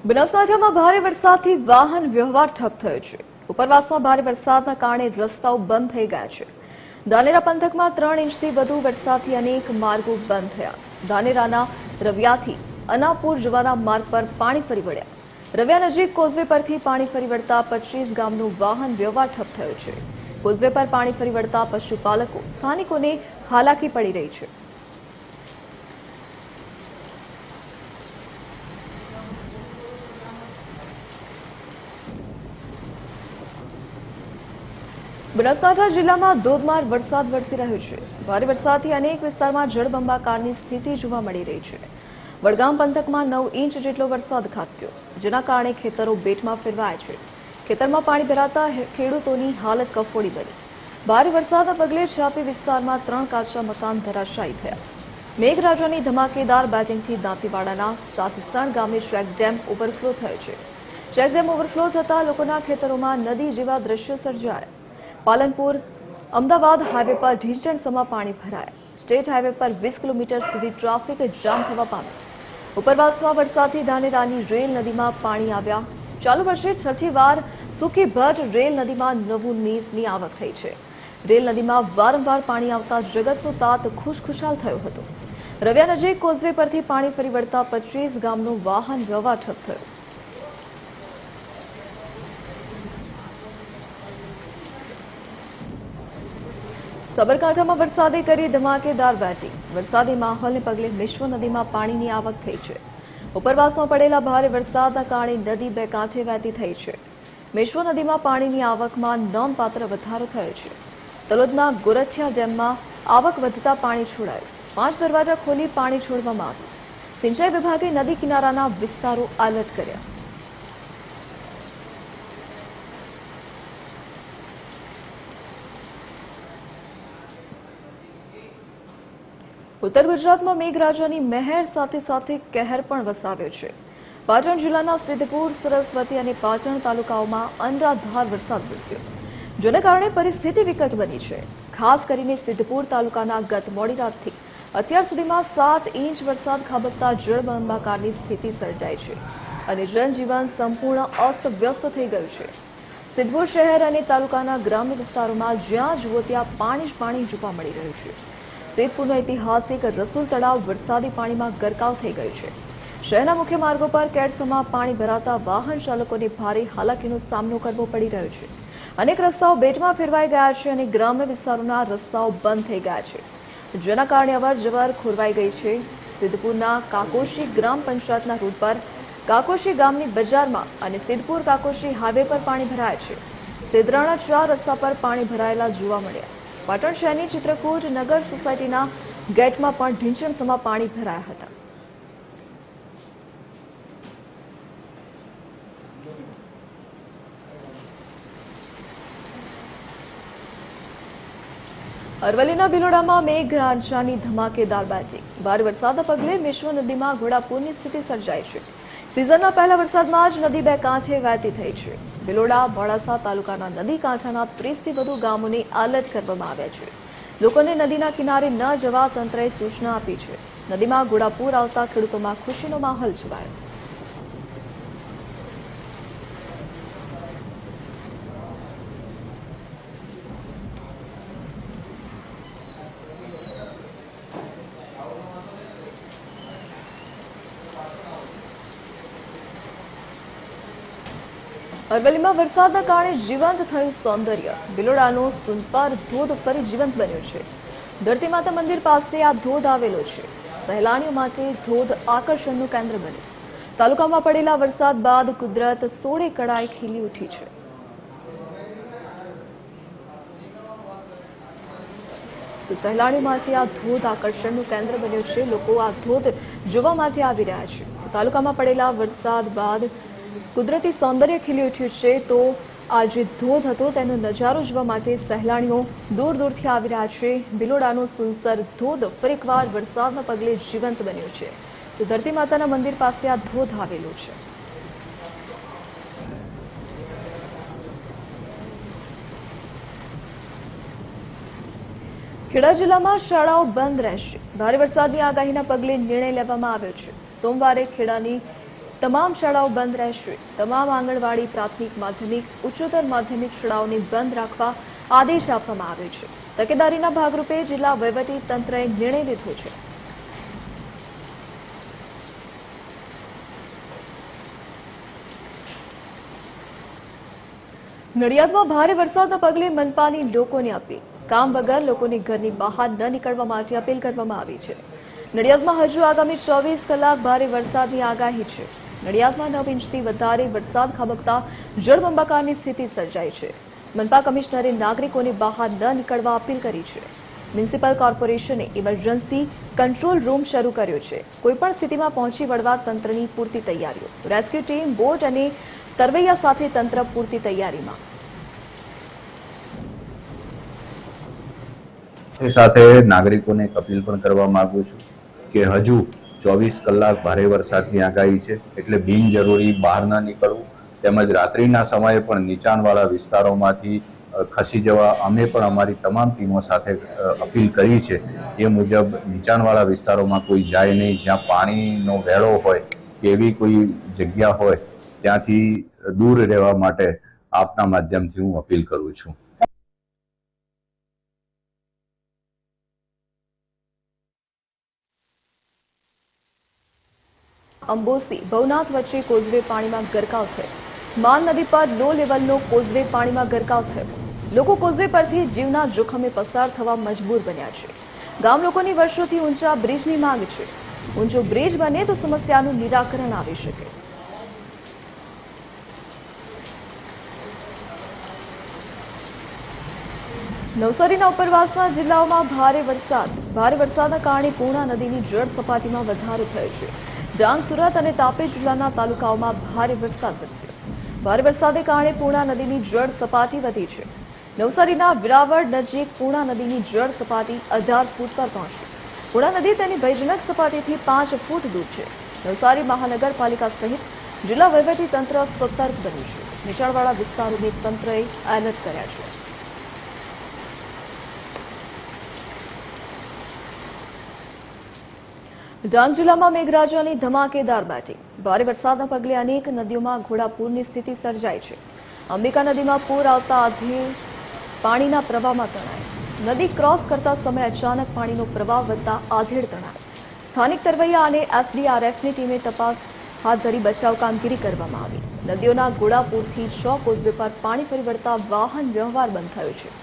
બનાસકાંઠામાં ભારે વરસાદથી વાહન વ્યવહાર ઠપ થયો છે। ઉપરવાસમાં ભારે વરસાદના કારણે રસ્તાઓ બંધ થઈ ગયા છે। ધાનેરા પંથકમાં 3 ઇંચથી વધુ વરસાદથી અનેક માર્ગો બંધ થયા। ધાનેરાના રવિયાથી અનાપુર જવાના માર્ગ પર પાણી ફરી વળ્યા। રવિયા નજીક કોઝવે પરથી પાણી ફરી વળતા 25 ગામનો વાહન વ્યવહાર ઠપ થયો છે। કોઝવે પર પાણી ફરી વળતા પશુપાલકો સ્થાનિકોને હાલાકી પડી રહી છે। બનાસકાંઠા જિલ્લામાં ધોધમાર વરસાદ વરસી રહ્યો છે। ભારે વરસાદથી અનેક વિસ્તારમાં જળબંબાકારની સ્થિતિ જોવા મળી રહી છે। વડગામ પંથકમાં 9 ઇંચ જેટલો વરસાદ ખાબક્યો, જેના કારણે ખેતરો બેટમાં ફેરવાયા છે। ખેતરમાં પાણી ભરાતા ખેડૂતોની હાલત કફોડી બની। ભારે વરસાદના પગલે છાપી વિસ્તારમાં 3 કાચા મકાન ધરાશાયી થયા। મેઘરાજાની ધમાકેદાર બેટિંગથી દાંતીવાડાના સાતસણ ગામે ચેકડેમ ઓવરફ્લો થયો છે। ચેકડેમ ઓવરફ્લો થતાં લોકોના ખેતરોમાં નદી જેવા દ્રશ્યો સર્જાયા। પાલનપુર અમદાવાદ હાઈવે પર ઢીંચણસમાં પાણી ભરાયા। સ્ટેટ હાઈવે પર 20 કિલોમીટર સુધી ટ્રાફિક જામ થવા પામ્યો। ઉપરવાસમાં વરસાદથી ધાનેરાની રેલ નદીમાં પાણી આવ્યા। ચાલુ વર્ષે છઠ્ઠી વાર સુકી ભટ્ટ રેલ નદીમાં નવું નીરની આવક થઈ છે। રેલ નદીમાં વારંવાર પાણી આવતા જગતનો તાત ખુશખુશાલ થયો હતો। રવિયા નજીક કોઝવે પરથી પાણી ફરી વળતા 25 ગામનો વાહન વ્યવહાર ઠપ થયો। સાબરકાંઠામાં વરસાદે કરી ધમાકેદાર બેટિંગ। વરસાદી માહોલને પગલે મિશ્વ નદીમાં પાણીની આવક થઈ છે। ઉપરવાસમાં પડેલા ભારે વરસાદના કારણે નદી બે કાંઠે વહેતી થઈ છે। મિશ્વ નદીમાં પાણીની આવકમાં નોંધપાત્ર વધારો થયો છે। તલોદના ગોરઠિયા ડેમમાં આવક વધતા પાણી છોડાયું। 5 દરવાજા ખોલી પાણી છોડવામાં આવ્યું। સિંચાઈ વિભાગે નદી કિનારાના વિસ્તારો એલર્ટ કર્યા। ઉત્તર ગુજરાતમાં મેઘરાજાની મહેર સાથે સાથે કહેર પણ વસાવ્યો છે। પાટણ જિલ્લાના સિદ્ધપુર, સરસ્વતી અને પાટણ તાલુકાઓમાં અનરાધાર વરસાદ વરસ્યો, જેના કારણે પરિસ્થિતિ વિકટ બની છે। ખાસ કરીને સિદ્ધપુર તાલુકાના ગત મોડી રાતથી અત્યાર સુધીમાં 7 ઇંચ વરસાદ ખાબકતા જળબંબાકારની સ્થિતિ સર્જાઈ છે અને જનજીવન સંપૂર્ણ અસ્તવ્યસ્ત થઈ ગયું છે। સિદ્ધપુર શહેર અને તાલુકાના ગ્રામ્ય વિસ્તારોમાં જ્યાં જુઓ ત્યાં પાણી જ પાણી જોવા મળી રહ્યું છે। સિદ્ધપુરનો ઐતિહાસિક રસુલ તળાવ વરસાદી પાણીમાં ગરકાવ થઈ ગયું છે। શહેરના મુખ્ય માર્ગો પર કેડસમાં પાણી ભરાતા વાહન ચાલકોને ભારે હાલાકીનો સામનો કરવો પડી રહ્યો છે। અનેક રસ્તાઓ બેટમાં ફેરવાઈ ગયા છે અને ગ્રામ્ય વિસ્તારોના રસ્તાઓ બંધ થઈ ગયા છે, જેના કારણે અવરજવર ખોરવાઈ ગઈ છે। સિદ્ધપુરના કાકોશી ગ્રામ પંચાયતના રૂટ પર કાકોશી ગામની બજારમાં અને સિદ્ધપુર કાકોશી હાઈવે પર પાણી ભરાયા છે। સિદ્ધરાણા 4 રસ્તા પર પાણી ભરાયેલા જોવા મળ્યા। પાટણ શહેરની ચિત્રકૂટ નગર સોસાયટીના ગેટમાં પણ ઢીંચણસમાં પાણી ભરાયા હતા। અરવલ્લીના ભિલોડામાં મેઘરાજાની ધમાકેદાર બેટિંગ। ભારે વરસાદના પગલે મિશ્વ નદીમાં ઘોડાપૂરની સ્થિતિ સર્જાઈ છે। સિઝનના પહેલા વરસાદમાં જ નદી બે કાંઠે વહેતી થઈ છે। ભિલોડા, મોડાસા તાલુકાના નદી કાંઠાના 30થી વધુ ગામોને એલર્ટ કરવામાં આવ્યા છે। લોકોને નદીના કિનારે ન જવા તંત્રએ સૂચના આપી છે। નદીમાં ઘોડાપૂર આવતા ખેડૂતોમાં ખુશીનો માહોલ છવાયો। અરવલ્લીમાં વરસાદના કારણે જીવંત થયું સૌંદર્ય। ભિલોડાનો સુનપર ધોધ ફરી જીવંત બન્યો છે। ધરતી માતા મંદિર પાસે આ ધોધ આવેલો છે। સહેલાણીઓ માટે ધોધ આકર્ષણનું કેન્દ્ર બન્યું। તાલુકામાં પડેલા વરસાદ બાદ કુદરત સોળે કળાએ ખીલી ઉઠી છે। તો સહેલાણીઓ માટે આ ધોધ આકર્ષણનું કેન્દ્ર બન્યો છે। લોકો આ ધોધ જોવા માટે આવી રહ્યા છે। તાલુકામાં પડેલા વરસાદ બાદ કુદરતી સૌંદર્ય ખીલી ઉઠ્યું છે। તો આ જે ધોધ હતો તેનો નજારો જોવા માટે સહેલાણીઓ દૂર દૂરથી આવી રહ્યા છે। ભિલોડાનો સુનસર ધોધ ફરી એકવાર વરસાદના પગલે જીવંત બન્યો છે। તો ધરતી માતાના મંદિર પાસે આ ધોધ આવેલો છે। ખેડા જિલ્લામાં શાળાઓ બંધ રહેશે। ભારે વરસાદની આગાહીના પગલે નિર્ણય લેવામાં આવ્યો છે। સોમવારે ખેડાની તમામ શાળાઓ બંધ રહેશે। તમામ આંગણવાડી, પ્રાથમિક, માધ્યમિક, ઉચ્ચતર માધ્યમિક શાળાઓને બંધ રાખવા આદેશ આપવામાં આવ્યો છે। તકેદારીના ભાગરૂપે જિલ્લા વહીવટી તંત્રએ નિર્ણય લીધો છે। નડિયાદમાં ભારે વરસાદના પગલે મનપાની લોકોને અપીલ। કામ વગર લોકોને ઘરની બહાર ન નીકળવા માટે અપીલ કરવામાં આવી છે। નડિયાદમાં હજુ આગામી 24 કલાક ભારે વરસાદની આગાહી છે। નડિયાદમાં 9 ઇંચથી વધારે વરસાદ ખાબકતા જળબંબાકારની સ્થિતિ સર્જાઈ છે। મનપા કમિશનરે નાગરિકોને બહાર ન નીકળવા અપીલ કરી છે। મ્યુનિસિપલ કોર્પોરેશને ઇમરજન્સી કંટ્રોલ રૂમ શરૂ કર્યો છે। કોઈપણ સ્થિતિમાં પહોંચી વળવા તંત્રની પૂરતી તૈયારીઓ। રેસ્ક્યુ ટીમ, બોટ અને તરવૈયા સાથે તંત્ર પૂરતી તૈયારીમાં। સાથે નાગરિકોને અપીલ પણ કરવા માંગુ છું કે હજુ 24 કલાક ભારે વરસાદની આગાહી છે, એટલે બિનજરૂરી બહાર ન નીકળવું, તેમજ રાત્રિના સમયે પણ નીચાણવાળા વિસ્તારોમાંથી ખસી જવા અમે પણ અમારી તમામ ટીમો સાથે અપીલ કરી છે। એ મુજબ નીચાણવાળા વિસ્તારોમાં કોઈ જાય નહીં। જ્યાં પાણીનો વેળો હોય કે એવી કોઈ જગ્યા હોય ત્યાંથી દૂર રહેવા માટે આપના માધ્યમથી હું અપીલ કરું છું। અંબોસી ભવનાથ વચ્ચે કોઝવે પાણીમાં ગરકાવ થયો। માન નદી પર લો લેવલનો કોઝવે પાણીમાં ગરકાવ થયો। લોકો કોઝવે પરથી જીવના જોખમે પસાર થવા મજબૂર બન્યા છે। ગામ લોકોની વર્ષોથી ઊંચા બ્રિજની માંગ છે। ઊંચો બ્રિજ બને તો સમસ્યાનું નિરાકરણ આવી શકે। નવસારીના ઉપરવાસના જિલ્લાઓમાં ભારે વરસાદના કારણે પૂર્ણા નદીની જળ સપાટીમાં વધારો થયો છે। ડાંગ, સુરત અને તાપી જિલ્લાના તાલુકાઓમાં ભારે વરસાદ વરસ્યો। ભારે વરસાદને કારણે પૂર્ણા નદીની જળ સપાટી વધી છે। નવસારીના વિરાવળ નજીક પૂર્ણા નદીની જળ સપાટી 18 ફૂટ પર પહોંચી। પૂર્ણા નદી તેની ભયજનક સપાટીથી 5 ફૂટ દૂર છે। નવસારી મહાનગરપાલિકા સહિત જિલ્લા વહીવટી તંત્ર સતર્ક બન્યું છે। નીચાણવાળા વિસ્તારોને તંત્રએ એલર્ટ કર્યા છે। ડાંગ જિલ્લામાં મેઘરાજાની ધમાકેદાર બેટિંગ। ભારે વરસાદના પગલે અનેક નદીઓમાં ઘોડાપૂરની સ્થિતિ સર્જાઈ છે। અંબિકા નદીમાં પૂર આવતા આધેડ પાણીના પ્રવાહમાં તણાઈ। નદી ક્રોસ કરતા સમયે અચાનક પાણીનો પ્રવાહ વધતા આધેડ તણાઈ। સ્થાનિક તરવૈયા અને એસડીઆરએફની ટીમે તપાસ હાથ ધરી બચાવ કામગીરી કરવામાં આવી। નદીઓના ઘોડાપૂરથી 6 કોઝવે પર પાણી ફરી વળતા વાહન વ્યવહાર બંધ થયો છે।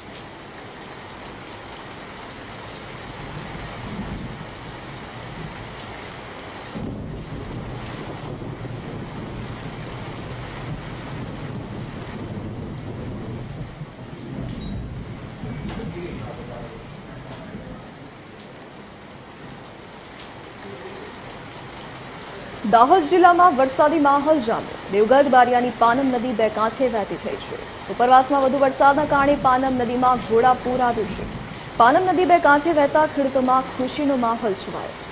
દાહોદ જિલ્લામાં વરસાદી માહોલ જામ્યો। દેવગઢ બારિયાની પાનમ નદી બે કાંઠે વહેતી થઈ છે। ઉપરવાસમાં વધુ વરસાદના કારણે પાનમ નદીમાં ઘોડાપૂર આવ્યું છે। પાનમ નદી બે કાંઠે વહેતા ખેડૂતોમાં ખુશીનો માહોલ છવાયો।